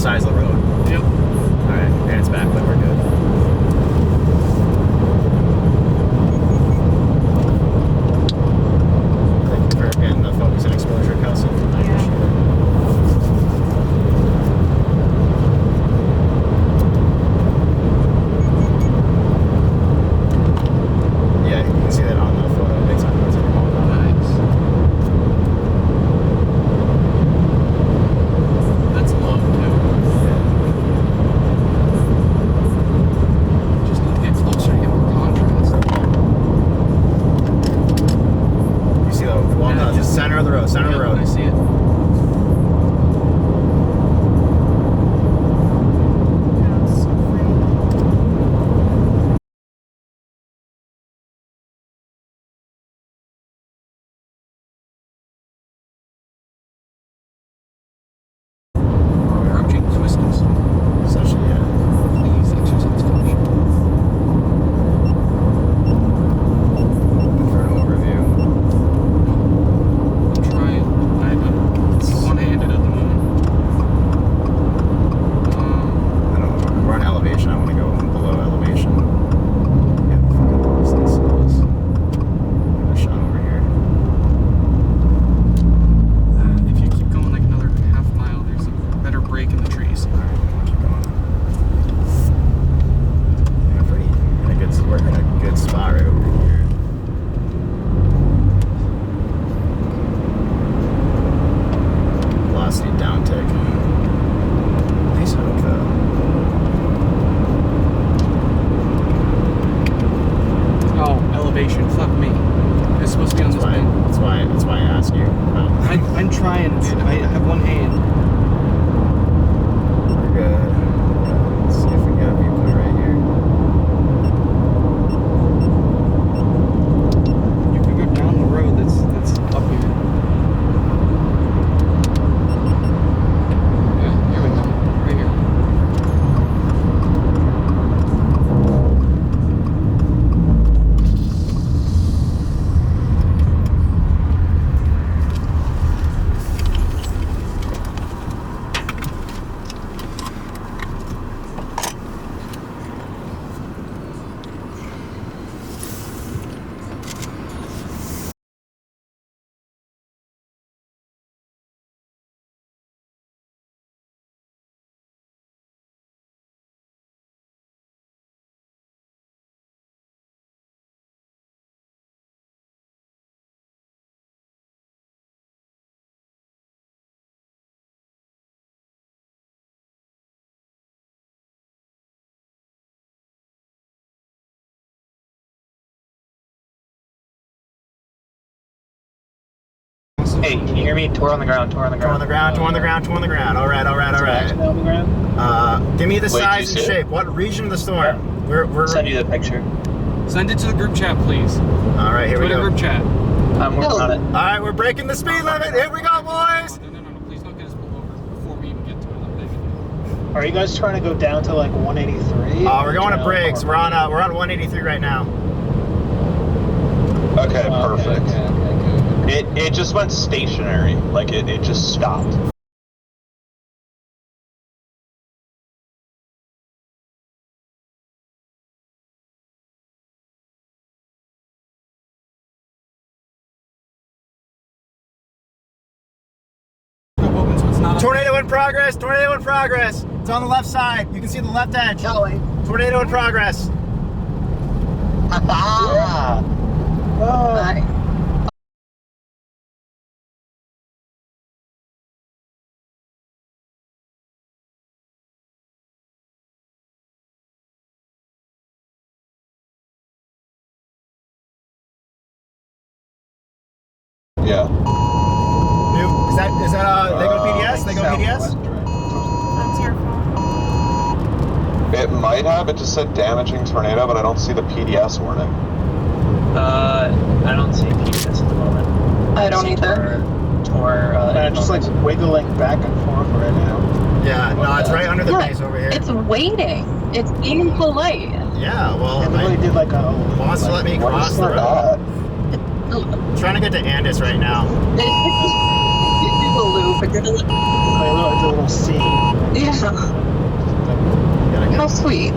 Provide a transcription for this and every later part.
size of the road? Yep. Alright, and it's back, but we're good. Thank you for getting the focus and exposure, Kelsey. I appreciate it. Yeah, you can see that on the photo. Big sign goes in your home. Nice. That's low too. Just need to get closer to get more contrast. You see the well, no, just center of the road, center of the road. I see it. Approaching twisters. Essentially, yeah. Please exercise caution. For an overview. I'm trying. I'm one-handed at the moment. I don't know. We're on elevation. I want to go below elevation. Yeah, fucking cells. Another shot over here. If you keep going like another half mile, there's a better break in the trees. Alright, keep going. Yeah, we're in a good spot right over here. Velocity downtick. Nice hook though. Oh, elevation. Fuck me. It's supposed to be on this thing. That's why I asked you. I'm trying, dude. I have one hand. We're good. Let's see if we got a viewpoint right here. You can go down the road that's up here. Yeah, here we go. Right here. Hey, can you hear me? Tour on the ground, tour on the Toe on ground. the ground, toe on the ground, toe on the ground. All right. Actually on the ground? Give me the Wait, do you size and see it? shape. What region of the storm? We're Send you the picture. Send it to the group chat, please. all right, here we Twitter go. group chat. I'm working on it. All right, we're breaking the speed limit. Here we go, boys. No. Please don't get us pulled over before we even get to it. I'm begging you. Are you guys trying to go down to like 183? We're going to Briggs. We're on 183 right now. Okay, perfect. Okay, good. It just went stationary. Like it just stopped. So it's not Tornado in progress. Tornado in progress. It's on the left side. You can see the left edge. Tornado in progress. Ah! Oh, Yeah. Is that they go PDS? They go PDS? That's your fault. It might have. It just said damaging tornado, but I don't see the PDS warning. I don't see PDS at the moment. I don't either. just like wiggling back and forth right now. Yeah, no, it's right under the Yeah, base over here. It's waiting. It's being polite. Yeah, well, It really did like a. wants to let me What cross is the road. that? I'm trying to get to Andis right now. It a loop. It did a loop. It's a little C. Yeah. How sweet.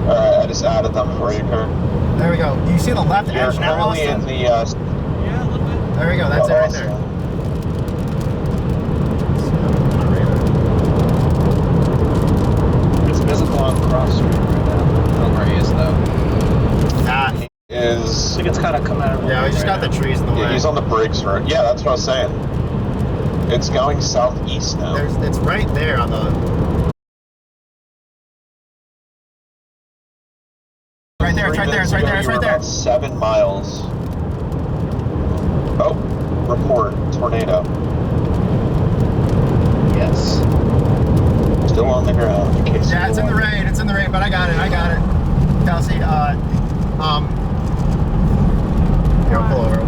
Alright, I just added them for you, Kurt. There we go. Do you see the left You're edge now, currently Austin? in the, Yeah, a little bit. There we go. That's it right there. It's visible on Cross Street right now. I don't know where he is though. Ah, I Is... think it's kind of coming out of yeah, we just got the trees in the way. Yeah, he's on the Briggs road. Yeah, that's what I was saying. It's going southeast now. It's right there on the... Right there, it's right there, it's right there, it's right there. About 7 miles. Oh, report, tornado. Yes. Still on the ground, in case Yeah, it's in the rain, but I got it. Kelsey, here, I'll pull over.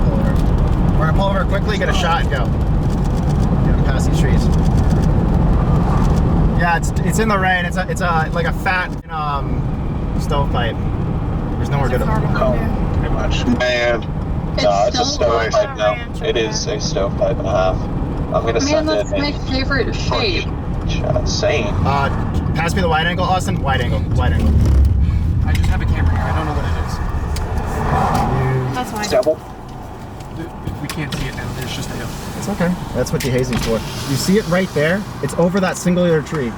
We're gonna pull over quickly, get a shot and go. Get him past these trees. Yeah, it's in the rain. It's a like a fat stovepipe. There's nowhere good. Oh, pretty much. Man, It's no, it's a still alive. stovepipe now. It is a stovepipe and a half. I'm gonna Man, send that's it my in favorite shape. chat. Same. Pass me the wide angle, Austin. Wide angle. I just have a camera here. I don't know what it is. That's fine. Double. We can't see it now. There's just a hill. It's okay. That's what dehazing's for. You see it right there? It's over that singular tree.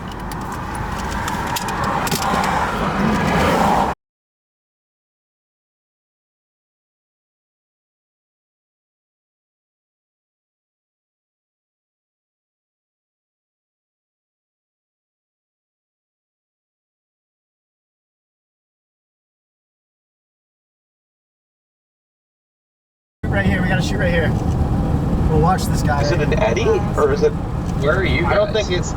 Right here, we gotta shoot right here. We'll watch this guy. Is it an eddy or is it? Where are you guys? I don't think it's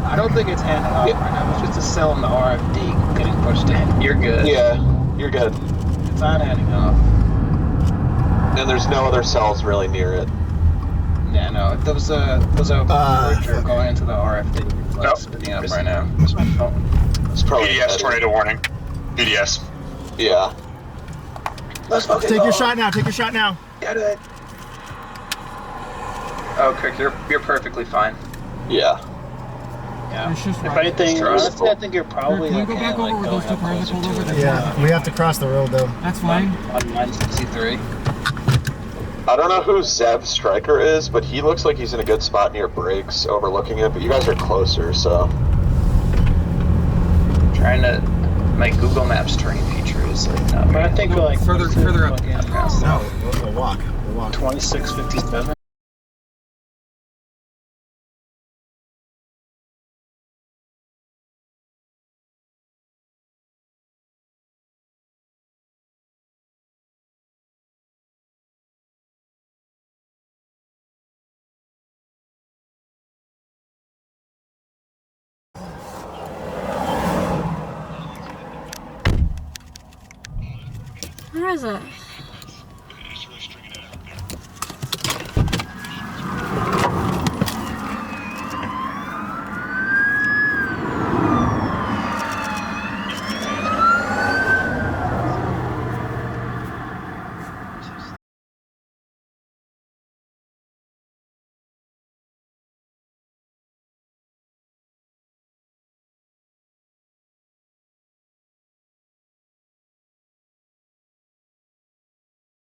handing off right now. It's just a cell in the RFD getting pushed in. You're good. Yeah, you're good. It's not handing off. And there's no other cells really near it. Yeah, no. There was a merger going into the RFD. Like, spinning up right now. That's my phone. It's probably PDS an eddy. tornado warning. PDS. Yeah. Let's fucking Take go. your shot now. Take your shot now. Get it. Oh, Kirk, you're perfectly fine. Yeah. Yeah. It's just If right. anything, Trust. honestly, I think you're probably Can we like, go back over where those two cars are pulled over? Yeah, we have to cross the road though. That's fine. on 963. I don't know who Zev Striker is, but he looks like he's in a good spot near Briggs overlooking it, but you guys are closer, so. Trying to. My Google Maps terrain feature is like not. But I think we're like Further up. No, we'll walk. 2657. Where is it?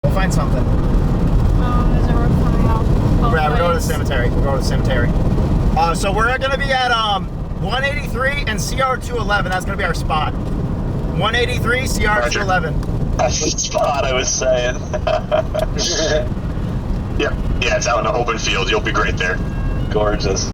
We'll find something. There's a road coming out. Yeah, we're going to the cemetery. So we're gonna be at 183 and CR211. That's gonna be our spot. 183 CR211. That's the spot I was saying. Yeah, it's out in the open field. You'll be great there. Gorgeous.